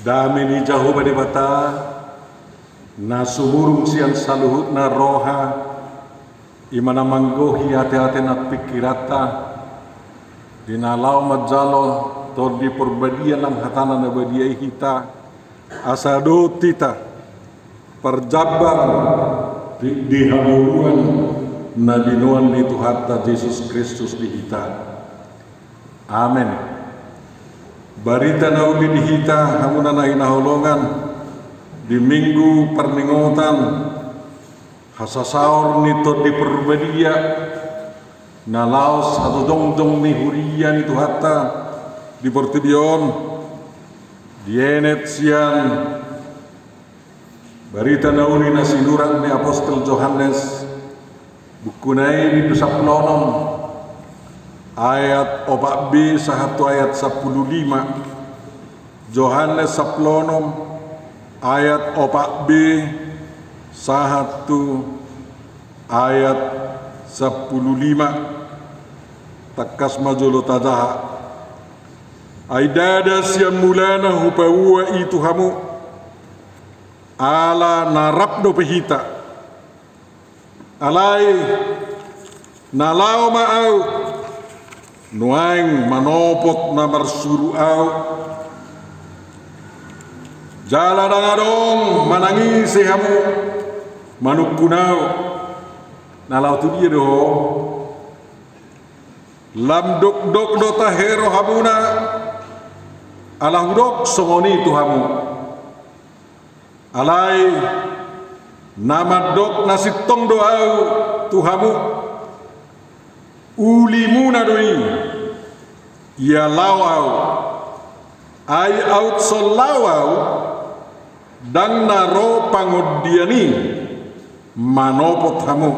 Dami ni Jehovah di bata na sumurung siang saluhut na roha imana manggohi hati-hati na pikirata dinalau majalo tor di perbadian ang hatana na badiay hita asado tita perjabar di hamuruan na binuan ni Tuhan Yesus Kristus di hita. Amen. Barita na uli di hita hamuna na inaholongan di minggu perningotan hasasaur nito di perbadia na laos atau dong ni hurian itu hatta di portibion di enet sian barita na uli na sinuran ni Apostol Johannes bukunai di Dusaplonom ayat 4b sahatu ayat 15 Johannes saplonom ayat 4b sahatu ayat 15 takas majolo tadaha aidada sian mulana hupaua itu hamu ala narapdo pehita alai nalau ma'au nuaing manopot na marsuru au jala dangadong manangisi hamu manukunau nalau tu dia do lam dok do tahero hamuna ala hudok songoni tu hamu alai nama dok nasitong do au tu hamu ulimuna doi ya lawau ai out solawau dan naro pangodiani manopot hamu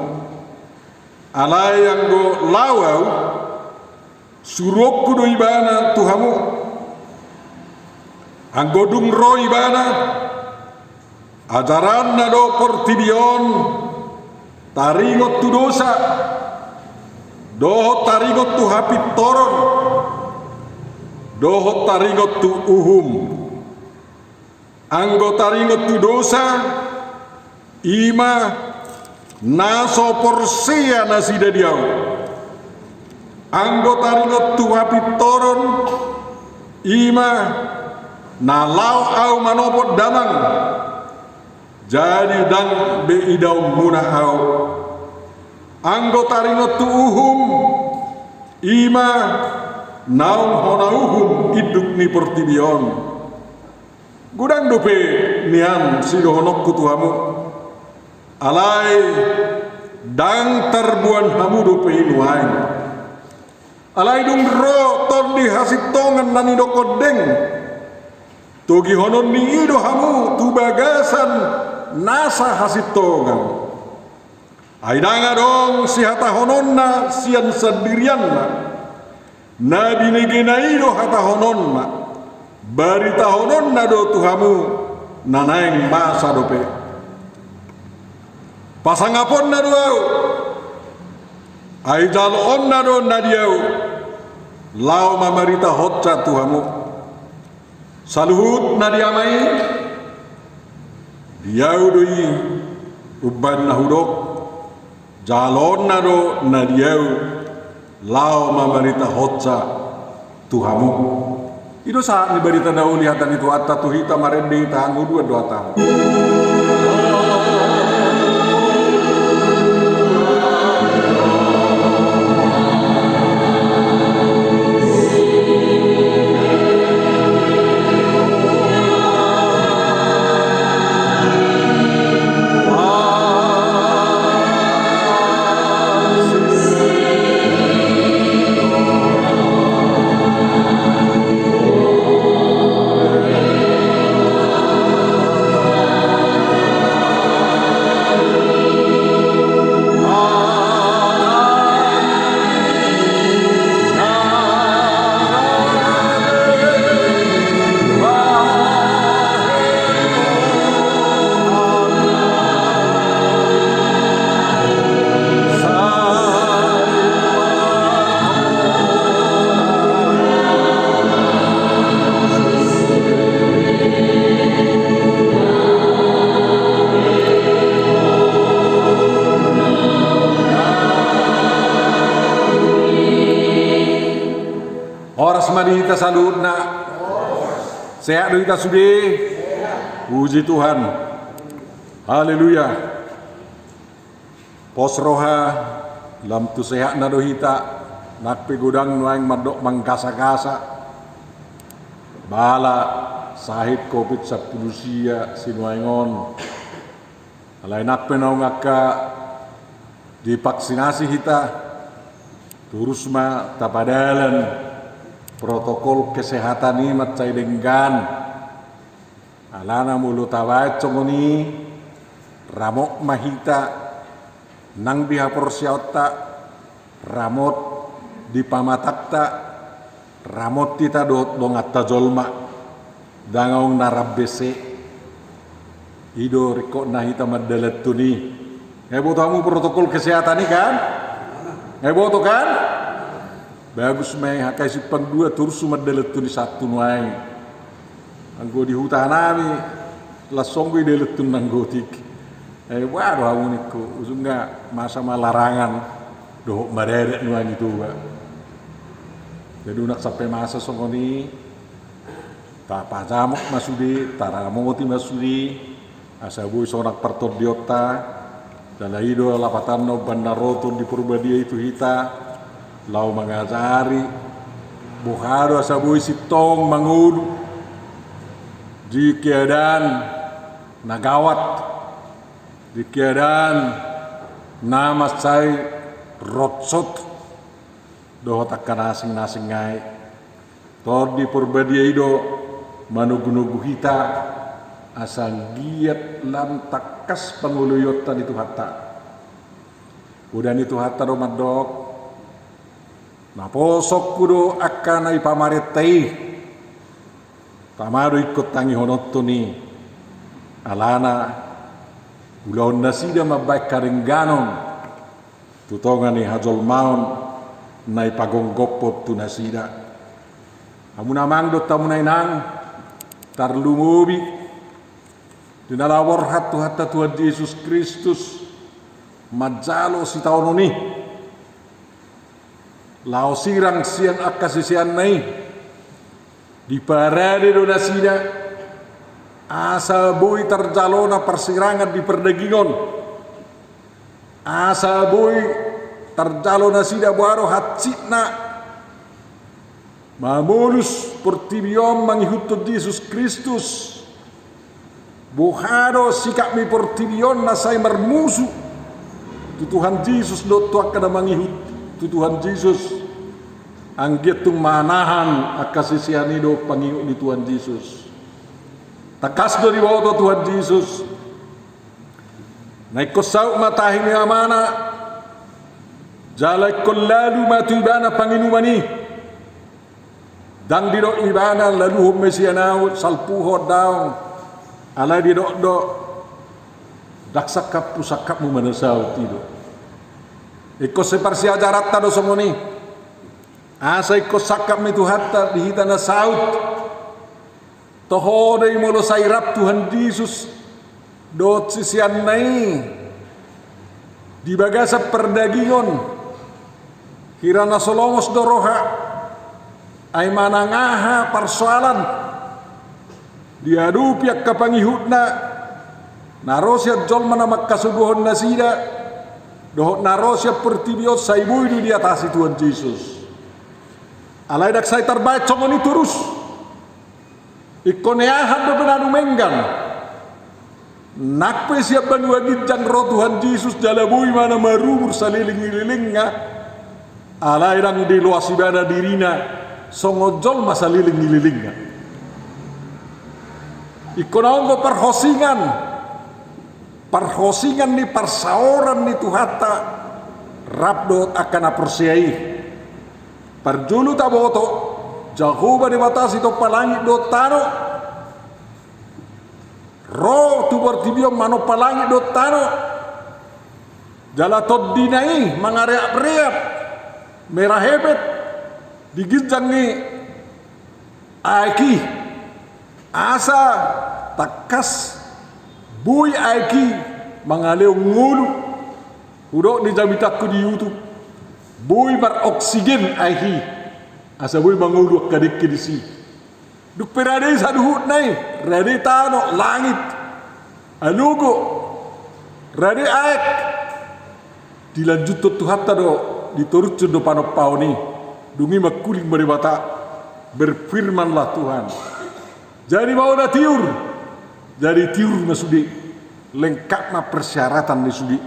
alai yang go lawau surokku doi bana tu hamu anggo dung roi bana ajaran nado portibion taringot tu dosa doho tarigot tu hapit toron doho tarigot tu uhum anggo tarigot tu dosa ima naso porsia nasida diau anggo tarigot tu hapit toron ima nalau au manopot damang jadi dang be idau munah au anggo taringot tu uhum ima naung hona uhum iduk ni pertibion gudang dope nian sido honok kutuhamu alai dang terbuan hamu dope inuain alai dung ro ton di hasit tongan nani dokodeng togi honon ni ido hamu tu bagasan nasa hasit tongan aidanga dong si hata hononna sian sendirianna nabi negenaido hata hononna barita hononna do tuhamu nanaeng masa dope pasangapon na do ai jalo onna do nadiau lau mamarita hotca tuhamu saluhut nadiamai diau doi uban nahudok jalon nado nadiau lao mamarita hotsa tuhamu ido saat ni barita dau lihatan itu atta tuhita marende tangu dua tahun di hita saludna. Sehat do hita sudah. Puji Tuhan. Haleluya. Pos roha lam tu sehat na do hita. Nak pigudang nuang madok mangkasa-kasa. Bala sahib COVID-19 sinuaingon. Alay nak penaw ngaka divaksinasi hita. Terus ma tapadalan protokol kesehatan ini macai denggan. Alana mulu tawai congoni ramok mahita nang bihapor siauta ramot di pamatakta ramot tita dong atta jolma dangaung narabese ido riko nahita madalat tuni hebo tamu protokol kesehatan ini kan hebo to kan bagus mai hakai sipang dua tursu madalat tuni satu nuai anggo di hutan ami lasong gue dalat tun nanggotik waduh amuniku usungga masa malarangan doh mareret nuai itu ba jadi nak sampai masa songoni tak pajamok masudi taramoti masudi asabu sorak pertot diota dalaido lapatan no bandaroton di Purbadia itu hita lau mangazari buhado asabu sitong mangulu di keadaan nagawat di keadaan nama saya rotsot doh takkan asing-asing ngai tor di Purbadia ido manugu-nugu hita asal giat lam takas panguluyotan itu hatta udah itu hatta do madok naposok kudo akan ai pamaretai tamaro ikut tangi honotto ni alana ulaon nasida mabak karengganon tutongan ni hajol maun nai pagonggopot tu nasida amuna mangdo tamunai nang tarlumubi dinalawar hatu hatta Tuhan Yesus Kristus majalo si tahun ini lao sirang siang akasisian nai di parade do nasida asa boy terjalona persirangan di perdagingon asa boy terjalo nasida baro hatcitna mamulus portibiom mangihutod Yesus Kristus buhado sikap mi portibion nasay marmusu tu Tuhan Yesus do tuak kada mangihut tu Tuhan Yesus anggiat tung manahan akasisian do pangihut ni Tuhan Yesus takas do di bawah Tuhan Yesus naik kosau matahin ni amana jalai kollalu matubana panginumani dang didok ibana lalu humesianau salpuho daung ala didok do daksakap pusakap mu manasau tido iko separsi ajarat tado somoni asa iko sakap mitu hatta dihita na saut toho dei molo sairap Tuhan Yesus dot sisian nai di bagasa perdagingon kirana solomos doroha ay manangaha persoalan diadu piak kapangihutna narosya jol mana makasubuhon nasida dohot narosya pertibiot saibuidu di atas Tuhan Yesus alay dak say terbaik comoni turus ikoneahan do benanu menggan nakpe siap banuagid jang roh Tuhan Yesus jalabui mana marumur saliling-lilingnya alay rang di luas ibada dirina songojol masa liling-lilingnya ikonaon go perhosingan ni persaoran ni tuhata rabdot akan apersiai perjulu taboto jahuba di batasi to palangit do tano ro tu bertibiom mano palangit do tano jalatot dinai mangareap-reap merah hebet digijang ni aiki asa takas buy aiki mangalew ngulu udok di jamitakku di YouTube buy bar oksigen aiki Asabui manguluk kadik kidisi. Duk perade saduhut nai, rade tano langit. Anugo, rade aek. Dilanjut tu hatta do diturut do panopau ni. Dungi makuling beribata, berfirmanlah Tuhan. Jadi mau na tiur, jadi tiur masudi lengkap na persyaratan ni sudi.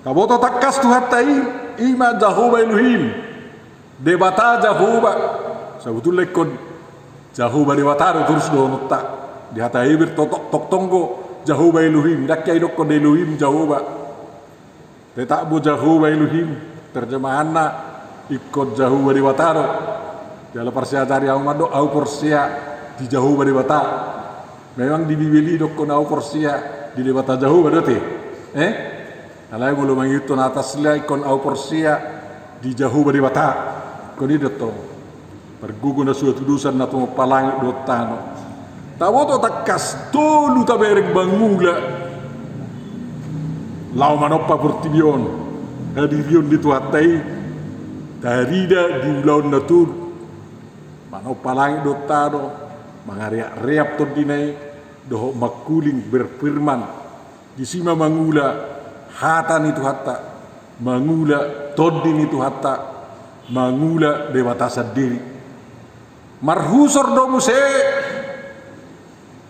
Kaboto takas tu hatta ima Jehovah Elohim, debata Jehovah. Sebetulnya kon Jehovah debata terus do nota di hatta ibir tok tonggo Jehovah Elohim, dakyai dok kon Elohim Jehovah. Tetak bu Jehovah Elohim terjemahanna ikut Jehovah debata. Dalam persia cari au persia di Jehovah debata. Memang di Bibeli dok kon au persia di debata Jehovah dote. Alai belum mengitu atas lai kon au persia di Jehovah debata. Kon itu to. Pergugun na suatu dusan na tumo palang dotano. Tawoto takas tolu taberek bangula. Lau manopa portibion. Kadirion dituatai. Tarida di ulaun natur. Manopa langit dotano. Mangariak-riap tordinai. Doho makuling berfirman. Disima mangula. Hatan itu hatta. Mangula tordin itu hatta. Mangula dewata sendiri. Marhusor do muse.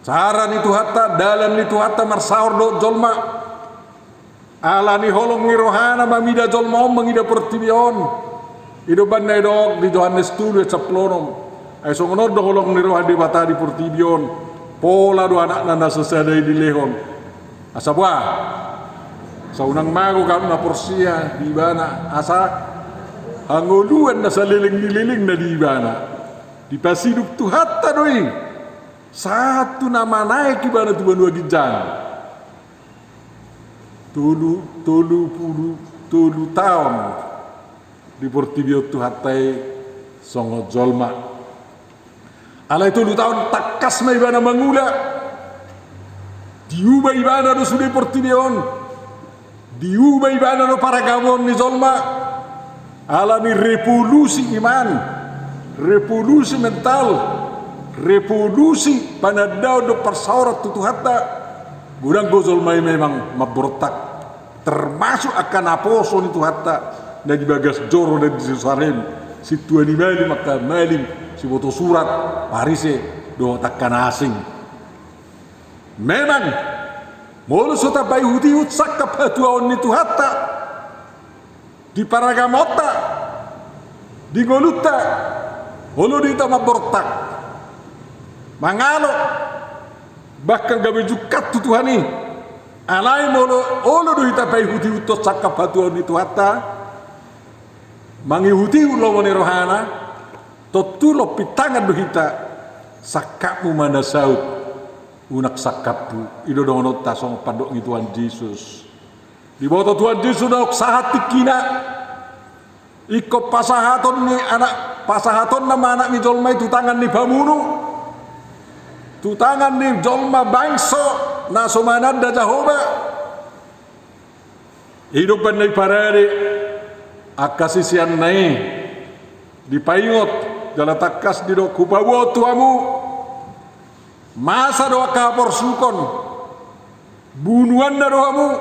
Saran itu hatta. Dalam itu hatta marsaur do jolma. Alani holong ni rohana mamida jolma mangida pertibion. Ido bandai dog di Johannes tulis saplonom. Ay songonod do holong ni rohana di bata di pertibion. Pola do anak nanda sesadai di lehon. Asabwa. Sa unang mago kami na porsia di bana asa hanguluan na sa liling-liling na di bana. Di pasiduk tu hatta doi. Satu nama naik ibana tu banua gijang. Tulu tahun di portibio tu hatai songo jolma. Alai tulu tahun takas ma ibana mangula. Diubah ibana do sudah portibion. Diubah ibana do paragamon ni jolma. Alami revolusi iman. Revolusi mental. Revolusi panadau do persaurat tutu hatta. Gudang gozol mai memang mabortak termasuk akan aposol itu hatta na di bagas joro dan di Yerusalem si tuani malim maka malim si foto surat parise do takkan asing memang mulu sota bai hudi utsakap hatuaon itu hatta di paragamota di ngoluta hulu di tama bortak mangalo bahkan gawe jukat tu Tuhan ni alai molo olo do hita pai huti utos sakap hatuan itu hatta mangi huti ulo moni rohana totulo pitangan do hita sakapmu mana saut unak sakapmu ido dongonot tasong padok ni Tuhan Yesus di bawah Tuhan Yesus dok sahat tikina iko pasahaton ni anak pasahaton nama anak ni jolma itu tangan ni bamunu tu tangan ni jolma bangso na somananda Jehovah hidup bandai parade akasisian nai dipayot jala takas di do kubawo tuamu masa do akapor sukon bunuan daroamu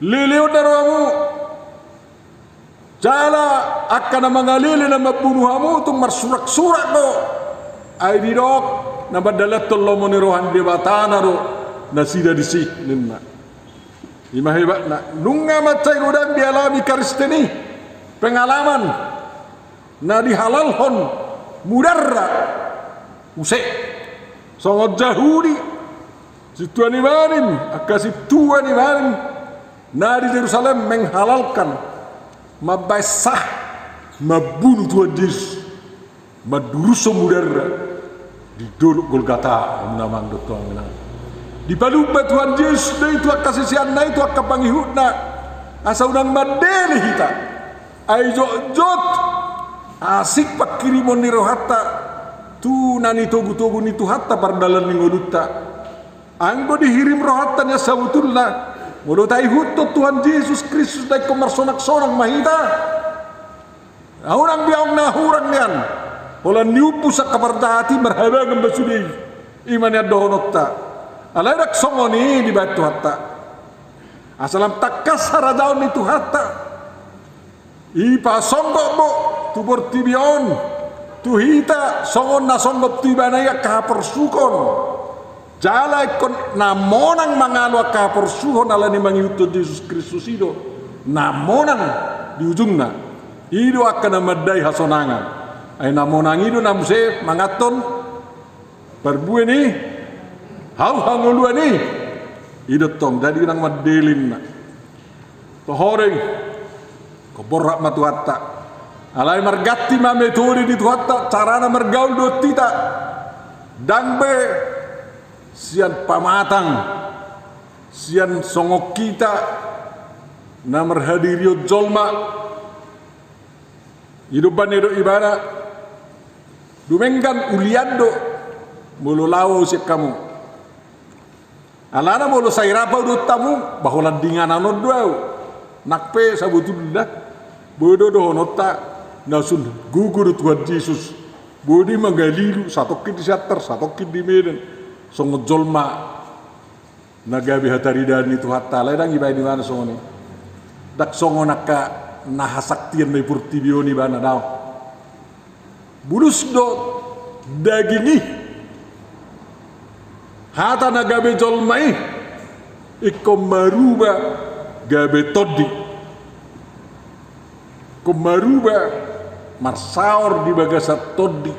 liliut daroamu jala akan mangalili na mabunuhamu tung marsurak-surak do ay didok na badalat tollo moni rohan di batana ro nasida disih ninna ima hebat na nunga macai rodan dialami karisteni pengalaman na dihalalhon mudarra usai songot jahudi situani marim akasi tuani marim na di Yerusalem menghalalkan mabasah mabunuh Tuhan Yesus maduruso mudarra di doluk Golgata namang doto ang di palupa Tuhan Yesus na itu kasisian na itu akapangihut na asa unang madeli hita ay jot asik pakirimon ni rohata tu nani togu-togu ni tuhatta pardalan ni ngoluta anggo dihirim rohata niya sa utulna ngolo tayo hutot Tuhan Yesus Kristus na kumarsonak-sonang mahita Orang biang na hurang niyan. Wala niupo sa kapardati marhabangan basudi. Iman ya dohonokta. Alay rak songoni di batu hatta. Asalam takas haradaw ni tuhata. Ipa songgok mo tubor tibion. Tuhita songon na songgop tibanaya kahaporsukon. Jalay kon namonang mangalwa kahaporsuhon ala ni mangiuto Jesus Kristus ido. Namonang di ujung na. Ido akan namadai hasonangan. Ay namonang ido namuse mangaton perbuah ni hangulua ni ido tong jadi nang madelin na tohoreng koborak matuatta alai margatti ma metode di tuatta carana mergaul do tita dangbe sian pamatang sian songok kita na merhadirio jolma hidup banedo ibadah dumenggan uliando mulu lawo si kamu alana mulu sairapa udah tamu baholan dinganan doau nakpe sabutullah bodo dohonota nasun gugur Tuhan Yesus bodi magalilu satu kid di Siater satu kid di Medan songo jolma nagabi hataridan itu hatta ledang ibai di mana songoni dak songo naka nahasaktian mai purtibioni bana daw bulus do dagingi hata na gabe jolmai ikko maruba gabe toddi ko maruba marsaor di bagasat toddi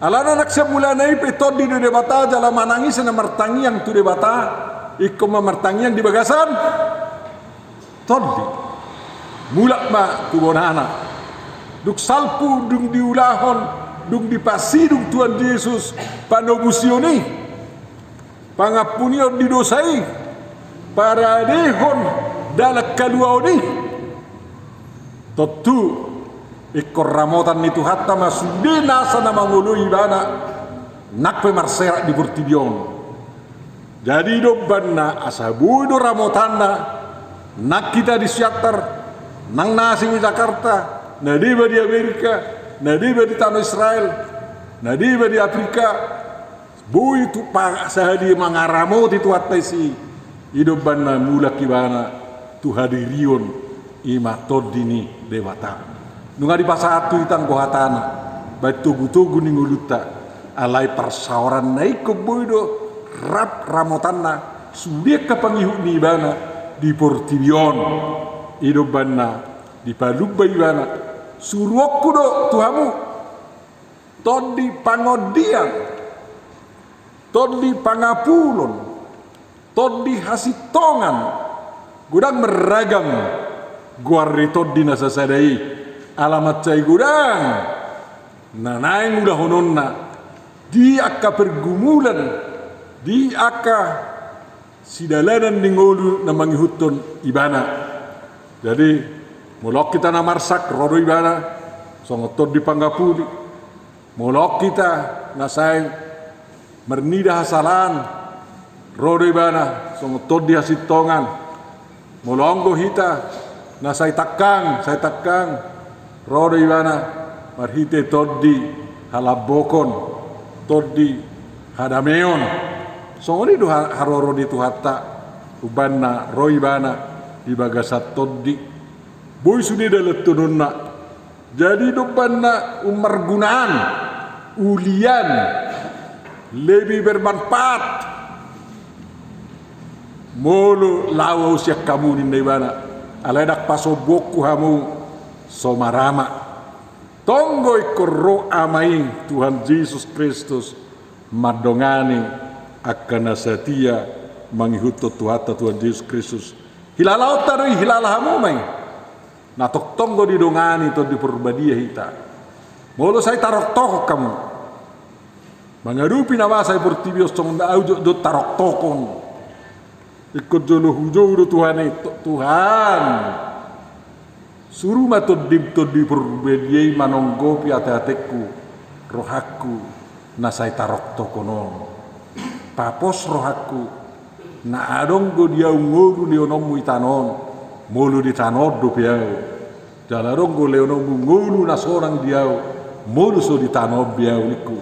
alana nak sebulanai pe toddi do debata jala manangis na martangi yang tu debata ikko martangi yang di bagasan toddi mulak ma kubonana duk salpu dung diulahon dung dipasidung Tuhan Yesus panobusioni pangapunio didosai para dehon dalak kaluaoni totu ikor ramotan itu hatta masudena sana mangulu ibana nak pemarserak di Portibion jadi dobanna asabudo ramotanna nak kita di Siater nang nasi di Jakarta nadiba di Amerika, nadiba di tanah Israel, nadiba di Afrika. Boy tu pa sahadi mangaramo ti tuatai si hidup bana mula kibana tu hadirion ima todini dewata. Nunga di pasatu itang kohatana, baik tugu-tugu ninguluta alai persawaran naik ke boydo rap ramotanna sudia kapangihu ni bana di Portibion hidup bana di Palubba ibana suruhku do Tuhamu todi pangodian todi pangapulon todi hasitongan gudang meragam guarri todi nasasadai alamat cai gudang nanaing udah hononna di akka pergumulan di akka sidalanan ningolu namangi huton ibana jadi mulok kita namarsak rodo ibana songotor di panggapuli mulok kita nasai mernida hasalan rodo ibana songotor di hasitongan mulonggo hita nasai takang saya takang rodo ibana marhite toddi halabokon toddi hadameon songoni do haroro di tuhatta ubanna roibana di bagasat toddi boy sudah dalam tununna jadi dobanna umar gunaan ulian lebih bermanfaat mulu lawa usia kamu ni nebana aledak pasoboku hamu somarama tonggo ikoro amai Tuhan Yesus Kristus madongani akan setia mengikuti Tuhan Yesus Kristus hilalau tari hilalahamu mai natok tonggo di dongani to di perbadia hita molo saya tarok toko kamu mangarupi nama saya Portibios tong aujo do tarok tokon ikut jolo hujo do Tuhan suruh ma to di perbadia manonggo pi ate-ateku rohaku na saya tarok tokonon papos rohaku na adong go dia ngoru lionomu itanon mulu di tanod do piau Jalarong go leono mungulu na sorang diaw moduso di tanob biaw liku.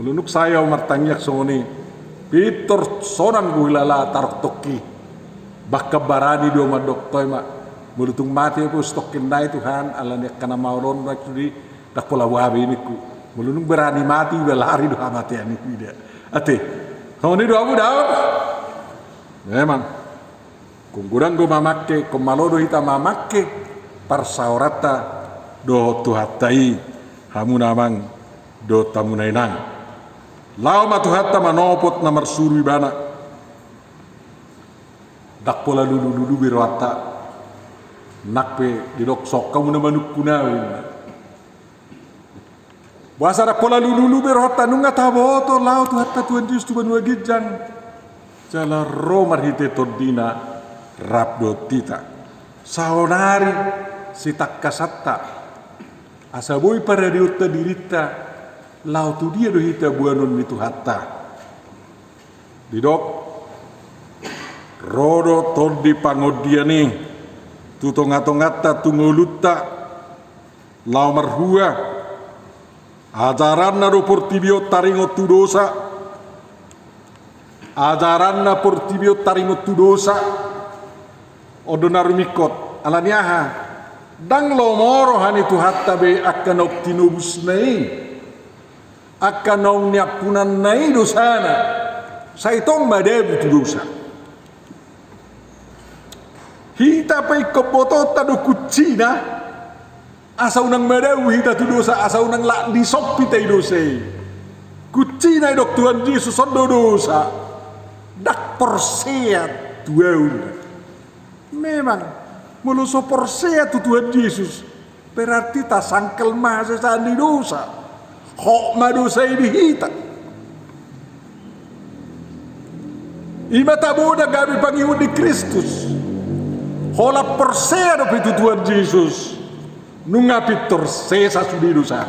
Mulunuk saya martangyak songoni Pitor sorang go ilala tarok toki. Baka barani do madoktoy ma mulutung mati ko stokin nai Tuhan alanya kana mauron rak sudi dak pola wabi niku. Mulunuk berani mati belari do mati ani dia. Ate. Songoni do abu daw. Memang kungurang go mamakke komalodo hita mamakke parsaorata do tuhatai hamunamang do tamunainang lao matuhatta manopot na marsuru ibana dak pola lulu birwata nakpe didok sok kamu na manuk kunawin bahasa dak pola lulu birwata nunga taboto lao tuhatta Tuhan Yesus tu banua gijang jala romar hite tordina rabdo tita saonari si takkasatta asaboi para diutta dirita lau tu dia do hita buanon mitu hatta didok rodo tordi pangodiani tutongatongatta tungolutta lau marhua ajaran na do portibio taringo tu dosa ajaran na portibio taringo tu dosa odonarumikot alaniaha dang lomoro hani tu hatta be akan optinubus nei akan ong nyapunan nei dosana saitong madebu tu dosa hita pai kopoto tadu kucina asa unang madebu hita tu dosa asa unang la di sopi tai dosai kucina dok Tuhan Yesus ondo dosa dak perseat tuau memang muluso persea tu Tuhan Yesus berarti tak sangkel masa sandi dosa hok madosa ini hita ima taboda gabi pangiun di Kristus hola persea do itu Tuhan Yesus nungapi torsesa sudi dosa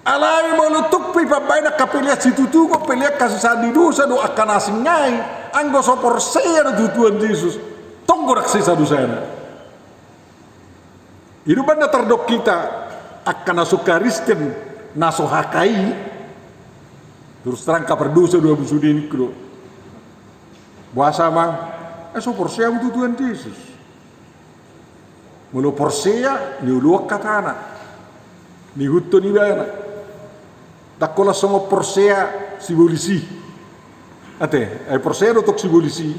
alai molutuk pi pabaina kapelia situ tu ko pelia kasus sandi dosa do akan asing ngai anggo sopor saya do Tuhan Yesus tonggorak sisa dosana hidupan na terdok kita akan nasuka Kristen nasohakai terus terang kaperdosa dua busudin kro buasa mang sopor saya do Tuhan Yesus mulu porseya ni uluak katana ni hutto ni bana takola songo porseya simbolisi ate ay porseya tok simbolisi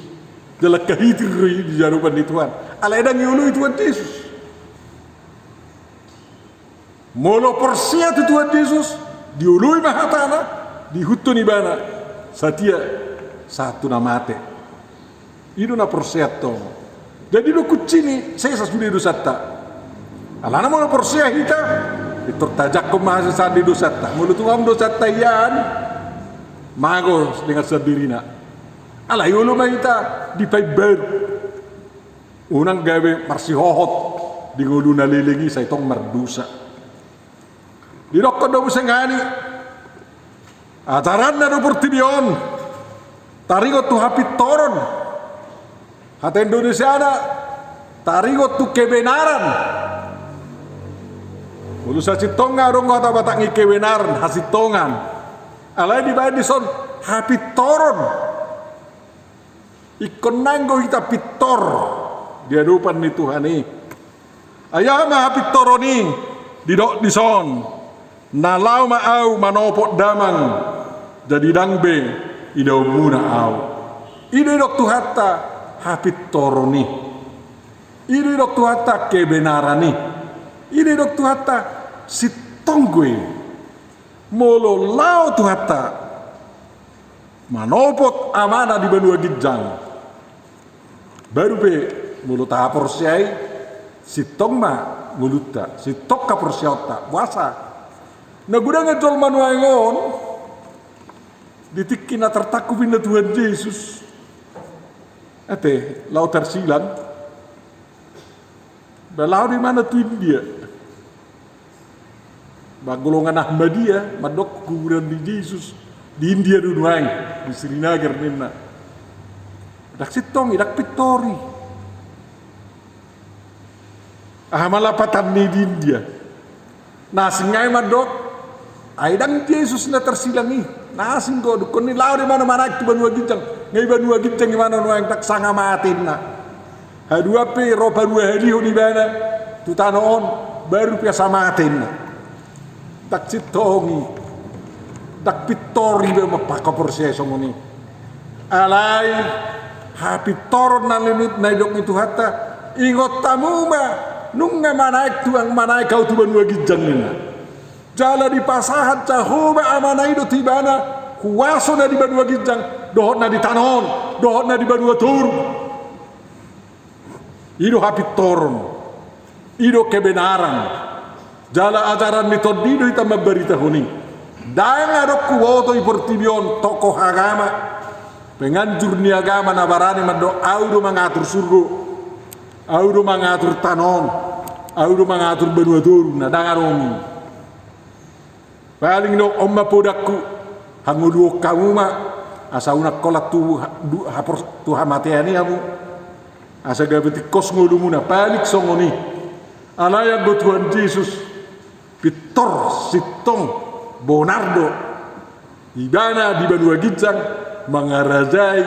dala kahitir di jaruban ni Tuhan ala edang yulu Tuhan Yesus molo porseya tu Tuhan Yesus diului mahatana di hutto ni bana satia satu namate idu na porseya to jadi lo kucini saya sasudi dosata alana molo porseya hita itu tajak kemasa saat di dosata mulut tuang dosata yan magos dengan sadirina ala yulu mahita di paiber unang gawe marsi hohot di nguluna lilingi sa itong mardusa di rokko do busengani ajaran na do portibion taringo tu hapit toron hata Indonesia ada taringo tu kebenaran mulu sa citonga rong kata batangi kebenaran hasitongan alai di bayi son hapit toron ikon nanggo kita pitor dia dupan ni Tuhan ni ayah ma hapit toroni didok dison nalau ma au manopot damang jadi dangbe idau muna au ide dok tu hatta hapit toroni ide dok tu hatta kebenarani ide dok tu hatta sitonggue molo lao tu hatta manopot amana di benua gijang baru be mulu tahapor siai sitong ma muluta sitok kapor siota puasa nagudang ngejol manuangon ditikina tertakupin na Tuhan Yesus ate lau tersilang balau di mana tu India bagolongan Ahmadiyah madok kuburan di Yesus di India dunuang di Srinagar nina dak sitong idak pitori malapatan ni India. Nasingay madok, ay dang Jesus na tersilangi. Nasing ko, kung nilaw di mana-mana ito banua gijang. Ngay banua gijang imana nuang taksanga matin na. Hadua pe, ropa dua haliho di bana. Tutanoon, baru piasa matin na. Taksitongi. Takpitori ba mapakaproseso mo ni. Alay, hapitoron na limit na idok itu hatta. Ingot tamu ba, nung nga manaik tuang manaik kau tu banua gijang nina. Jala di pasahat cahoba amanai do tibana kuwaso na di banua gijang dohot na di tanon dohot na di banua tur ido hapit toron ido kebenaran jala ajaran metodido ita mabarita huni danga do kuwoto iportibion tokoh agama penganjur ni agama na barani mado audo mangatur surgo audo mangatur tanon audo mangatur banua tur na danga rongi paling no omma podakku hangudu kamu ma asa una kolat tu hamatiani amu asa gabeti kos ngolumuna palik songoni alaya go Tuhan Yesus pitor sitong bonardo ibana di banua gijang mangarajai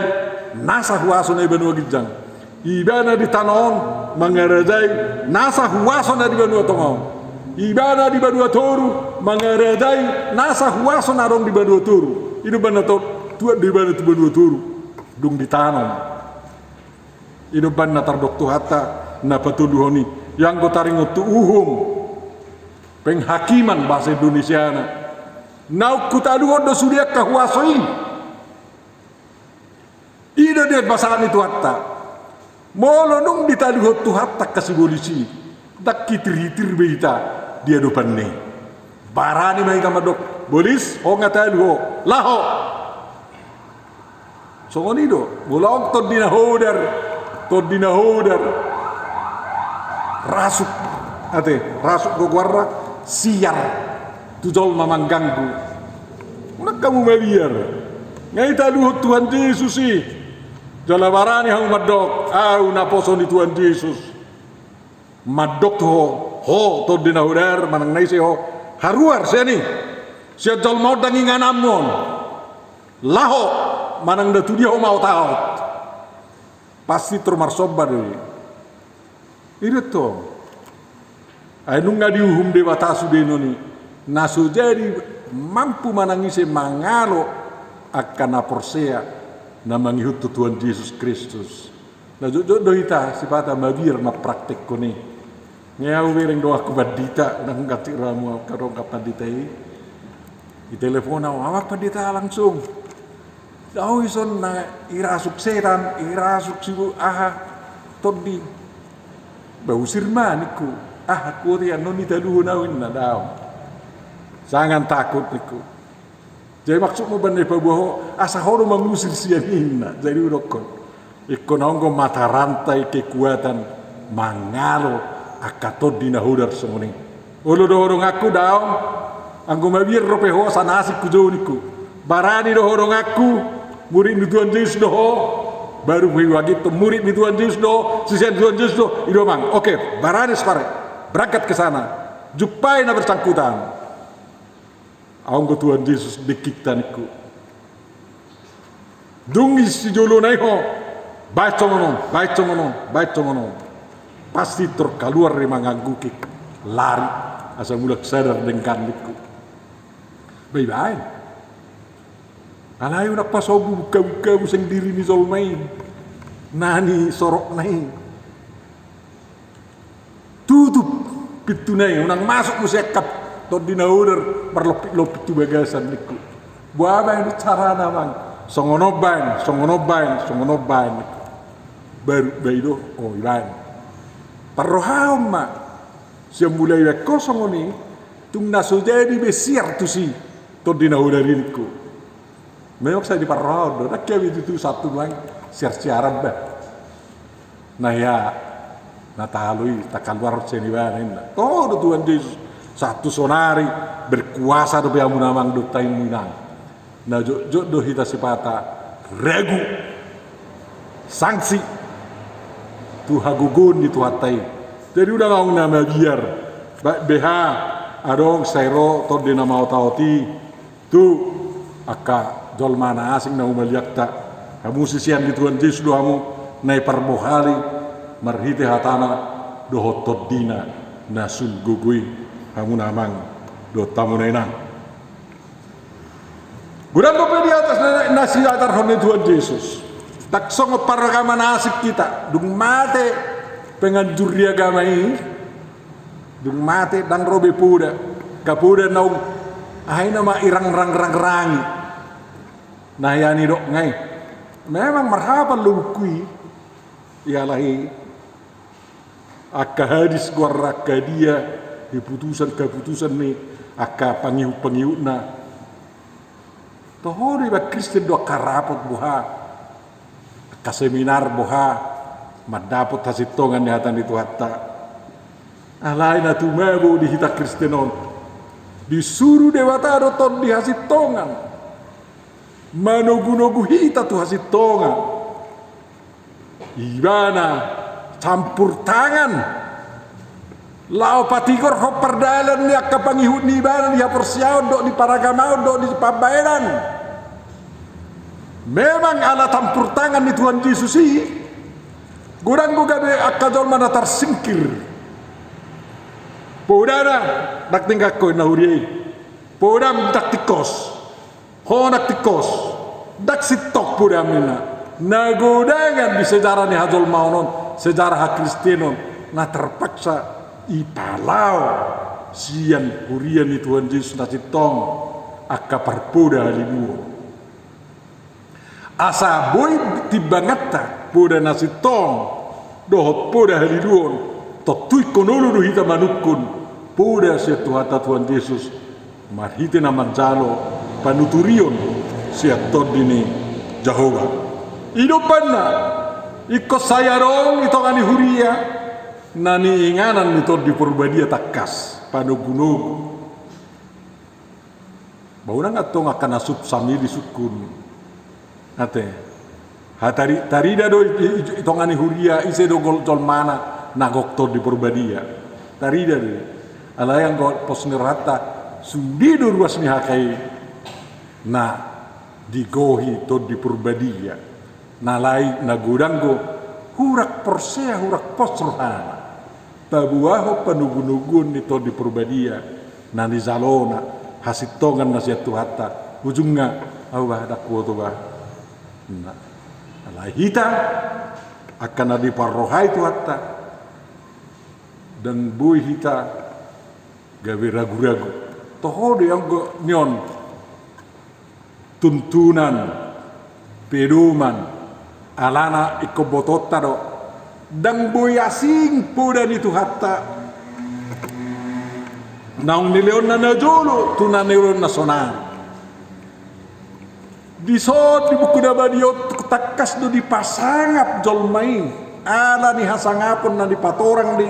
nasa huaso na banua gijang ibana di tanon mangarajai nasa huaso na di banua tongong ibana di banua toru mangaradai nasa huaso narong di banua toru itu bana tuan di banua tu banua toru dung ditanam itu bana tardok tu hatta na patuduhoni yang go taringo tu penghakiman bahasa Indonesia na nau kutaduho do sudia kahuaso ini ida dia bahasa itu hatta molo nung ditaduho tu hatta kasibolisi tak kitir-kitir beita dia depan ni barani mai kamadok bolis ho ngatalu ho laho songoni do bolong todina hodar rasuk go guarra siar tujol mamangganggu nak kamu meliar ngai talu Tuhan Yesus si jala barani hang madok au naposo di Tuhan Yesus madok ho to dina hodar manang nai se ho haruar seni sia jol mau dangi nganamon laho manang da tu dia ho mau taot pasti termarsobar itu to ai nunga diuhum de batasu de noni nasu jadi mampu manangise mangalo akan aporsea na mangihutu Tuhan Yesus Kristus na jojo doita sipata mabir na praktek ko ni ngau bereng doa ku badita nang gati ramu karo kapandita i telefona awak pandita langsung daw ison na irasuk setan irasuk sibu todi bau sirman niku aku rian noni taduh nawin na daw sangan takut niku jadi maksudmu bandai pabuho asa horo mangusir sianin na jadi urokon ikon ongo mata rantai kekuatan mangalo akatod dina hodar semoni ulo do aku daw anggo mabir rope ho sanasik ku niku barani do horong aku murid ni Tuhan Yesus do baru wagi to murid ni Tuhan Yesus do sisian Tuhan Yesus do ido mang oke barani sekarang berangkat ke sana jumpai na bersangkutan anggo Tuhan Yesus dikikta niku dungi si jolo nai ho baca ngono pasti terkeluar dari mangangguki lari asal mulak sadar dengan niku bye-bye alayu nak pasobu buka-buka buseng diri ni zolmai nani sorok nai tutup pintu nai unang masuk musekap todina order berlopit-lopit tu bagasan niku buaba ini cara namang songono bain baru baido oh iban parrohaum ma sia mulai kosong oni tung naso jadi besiar tu si to dina hodariku memang saya di parrohaum do nak itu satu lang siar-siaran bah nah ya natalui takalwar seniwanin to do Tuhan Yesus satu sonari berkuasa do biamu namang do tain minang na jo do hita sipata regu sanksi tu hagugun di tuhatai Jadi udah ngau nama biar BH adong sairo to di nama otauti tu aka jol mana asing na umaliak tak kamu sisian di Tuhan Yesus doamu nai perbohali marhite hatana dohotot dina nasul gugui kamu namang do tamu nainang gudang kopi di atas nasi atar honi Tuhan Yesus tak songot paragama nasib kita dung mate penganjur agama ini dung mate dan robe puda kapuda naung ahay nama irang rangi nah yani dok ngai memang marhaban lukui ialahi akka hadis guarraka dia di keputusan ni akka pangiu na tohori ba Kristen do karapot buha akka seminar buha madapot hasitongan ni hatan itu hatta alay na tumabo di hita Kristenon disuruh dewata doton di hasitongan manogu-nogu hita tu hasitongan ibana campur tangan lao patigor ho perdalan ni akka pangihut ni ibana di haporsiaon do di paragamaon do di pabayaran memang ala campur tangan ni Tuhan Yesus sih gudang gabe akadol mana tersingkir. Podana dak tinggal koi nahuri. Podam dak tikos. Ho dak tikos. Dak sitok podam ina. Nagudangan di sejarah ni hadol maunon, sejarah Kristenon na terpaksa ipalau sian hurian ni Tuhan Yesus na sitong akka parpoda halibuo. Asa boy tibangata poda nasitong dohot poda haliduon totui konolo do hita manukun poda sia tuhata Tuhan Yesus marhite na manjalo panuturion sia todini Jehovah idopanna iko sayarong itongani huria nani inganan ni tod di purbadia takas panugunog bauna ngatong akan asup samili sukun ate tarida do itongani huria ise do jol mana nagoktor di purbadia tarida do alayang go posnerata sundi do ruas ni hakai na digohi to di purbadia nalai nagudanggo hurak persea hurak posrohana tabuaho panugunugun ni to di purbadia nani zalona hasitongan nasiatu hatta ujungnya awah dakwo to bah nah, alahita akan ada parrohai itu hatta dan boy hita gawe ragu-ragu toho de yang nyon tuntunan pedoman alana ikobotota do dan boy asing podan itu hatta naung nileon na najolo tunaneron nasional di buku dabadiot takas do dipasangap jolmai ala ni hasangapon na dipatorang di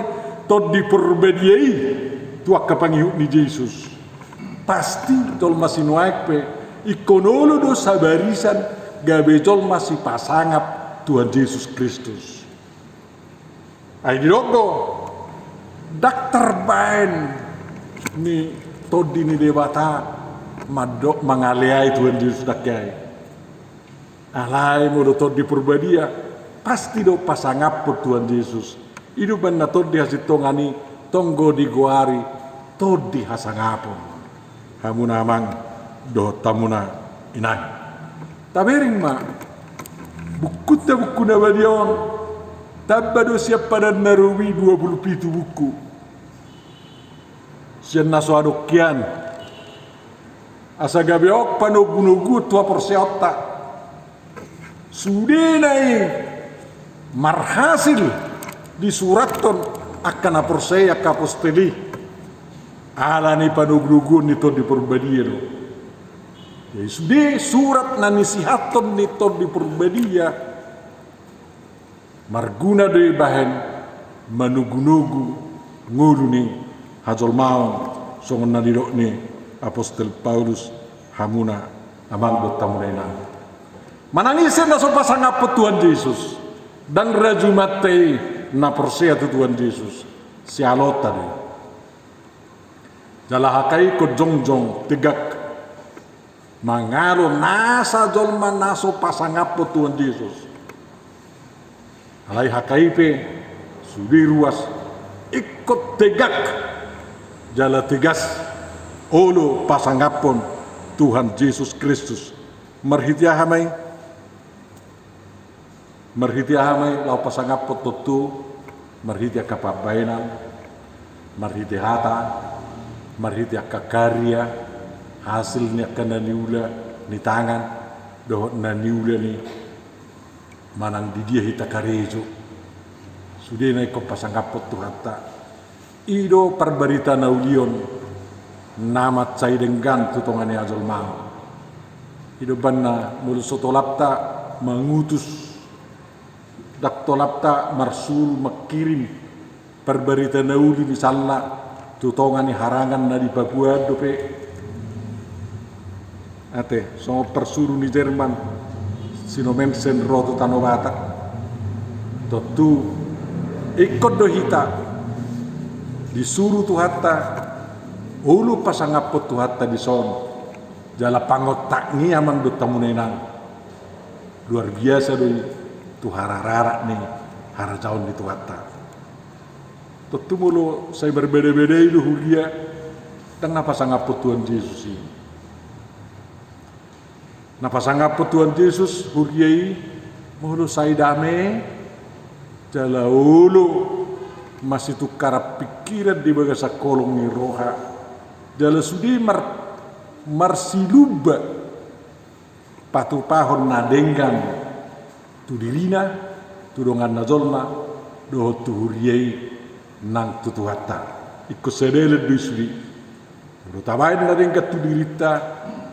tod di perbediai tuak kapangihut ni Yesus pasti jolma sinuaik pe ikonolo do sabarisan gabe jolma si pasangap Tuhan Yesus Kristus ay dirogo dak terbain ni tod di ni dewata madok mangaleai Tuhan Yesus dakyai alai mo do di purbadia pasti do pasangap po Tuhan Yesus iduban na tod di hasitongani tonggo di goari tod di hasangapon hamu namang do tamuna inang tabering ma bukut na buku na badion tabado siap pada naruwi 27 buku siyan naso adokyan asa gabeok panugunugut tua porsiota sudinai marhasil di suraton akan aporsea kaposteli ala ni panugunugun nito di purbadia lo di surat na nisihaton nito di purbadia marguna do bahen manugunugu ngulu ni hajol maon songon naliro ni Apostel Paulus hamuna amang botamurena manangisin na so pasangap po Tuhan Yesus dan rajumatay na persea tu Tuhan Yesus sialot tadi. Jalahakai ko jongjong tegak mangalo nasa jolma naso pasangapo Tuhan Yesus. Alai hakaipe sudi ruas ikut tegak jala tegas olo pasangapon Tuhan Yesus Kristus. Marhitia hamai lau pasangapon tutu marhitia kapabainan marhitia hata marhitia kakarya hasilnya kena niula ni tangan dohot na niula ni manang di dia hita karejo sudah naik ko pasangapot tu hatta ido perberita naulion nama cai denggan tutongani ajol mau ido banna mulu sotolapta mengutus daktolapta marsul makirim perberita nauli misalnya tutongani harangan na di Papua dope ate so persuruh ni Jerman sinomensen roto tanobata tu ikut dohita disuruh tu hatta ulu pasangapot tu hatta di son jala pangotak ni aman do tamunenang luar biasa doi tu hararara nih harajaon di tu hatta tentu mulu saya berbeda-beda itu hulia dan napa sangapot Tuhan Yesus ini. Napa sangapot Tuhan Yesus huliai mulu saya dame jala ulu masih tukar pikiran di bagasa kolong ni roha jala sudi marsiluba patu pahon nadenggan tu dirina tu dongan najolma doh tu huliai nang tutuhata ikut sedele dusri rutabain nadenggat tu dirita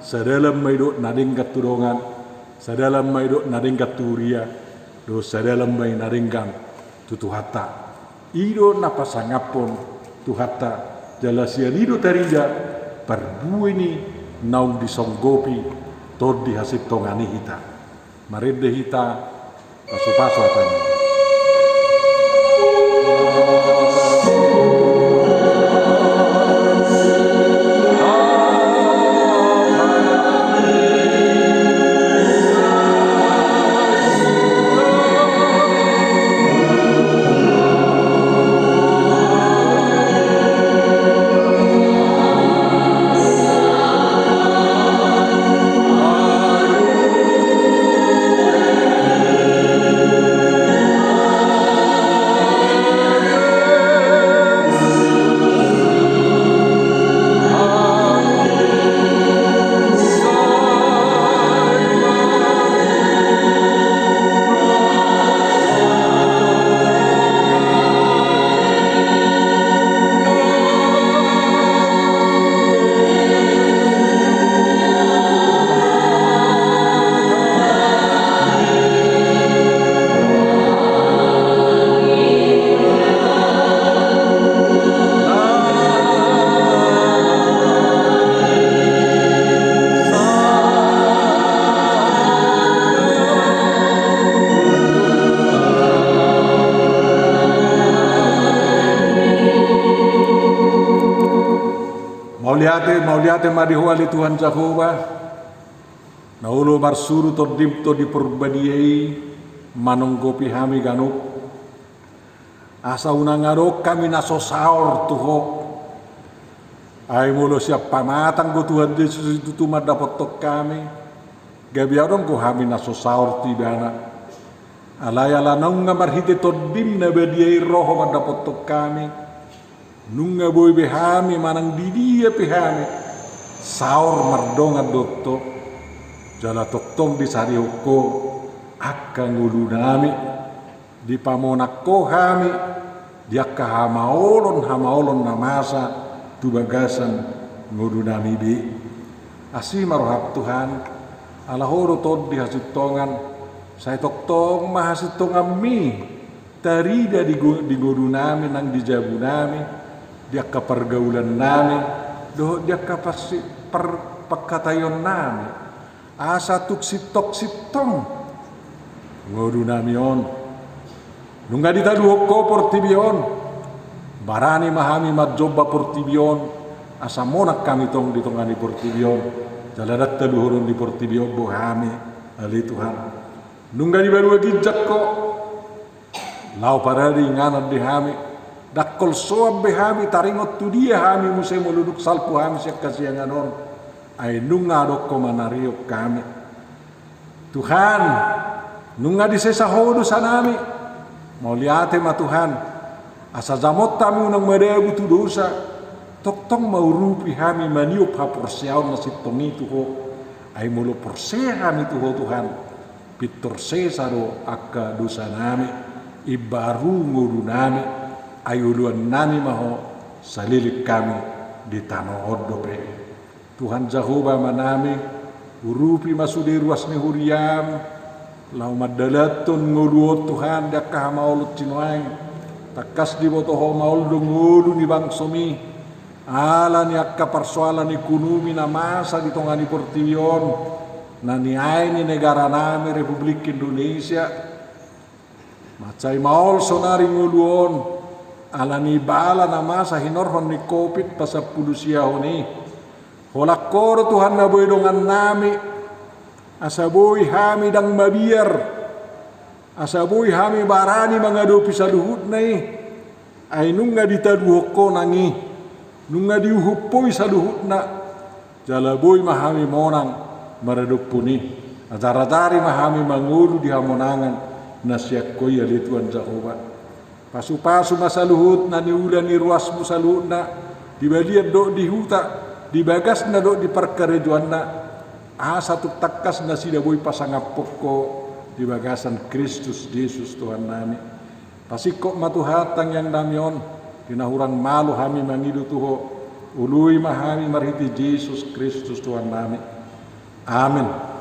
sedalam maido nadenggat tu dongan sedalam maido nadenggat tu ria do sedalam mai nadenggan tutuhata ido napa sangapon tuhata jala sianido tarija perbuini naung disonggopi tod di hasil tongani hita marede hita pasu-pasu atani. Mauliate marihuali Tuhan Jehovah na ulo marsuru to dipto di perbadiai manonggopi hami ganuk asa unangarok kami naso saor tuho ay mulo siap pamatang go Tuhan Yesus itu tuma dapat tok kami gabiarong go hami naso saor tibana alayala nang marhite to dim na badiai roho dapat tok kami nunga boy behami manang didia behami saur mardonga dokto jala toktong di sarioko akka ngulunami di pamonakko hami dia hamaolon namasa tu bagasan ngulunami bi asi marohap Tuhan alahoro tod di hasitongan saya toktong mahasitongan mi tarida di ngulunami nang di jabunami dia ke pergaulan nami doh dia ke perkatayon nami asa tuksitok sitong ngodu nami on nungga ditadu kopor tibion barani mahami madjoba portibion asa monak kami tong di tongani portibion jaladat taluhurun di portibion bohami ali Tuhan nunggani baru gijak ko lau paradi nganad di hami dakkol soab behami taringot tu dia hami musai muluduk salpu hami siak kasianganon ay nunga dokko manariok kami Tuhan nunga di sesa hodo sanami mau liate ma Tuhan asa zamot tamu nang madagu tu dosa toktong mau rupi hami maniup ha porsiaon na sitong itu ho ay mulo porse hami tu ho Tuhan pitor sesaro akka dosa nami ibaru nguru nami ay uluan nami maho salilik kami di tanah odope Tuhan Jehovah manami urupi masudi ruas ni huriam lau madalaton nguluot Tuhan dakah maulut cinuaing takas di botoho maul dongulu ni bangsomi ala ni akka persoalan ni kunumi na masa di tongani portivion na ni ay ni negara nami Republik Indonesia macay maul sonari nguluon ala ni bala na masa hinorhon ni COVID pasapuluh siyaho ni holak koro Tuhan na boy dongan nami asaboy hami dang mabiar asaboy hami barani mangadopi sa luhut na ay nunga ditaduhok ko nangi nunga diuhupoy sa luhut na jalaboy mahami monang maradok puni azaradari mahami mangulu di hamonangan na siyak koy alituan Jehovah pasu-pasu masaluhut na niulan ni ruasmu sa luhut na dibalian do di huta dibagas na do di parkarejuan na satu takas na sida boy pasangapok ko di bagasan Kristus Yesus Tuhan nami pasikok matuhatang yang namion dinahurang malu hami mangidu tuho ului mahami marhiti Yesus Kristus Tuhan nami amin.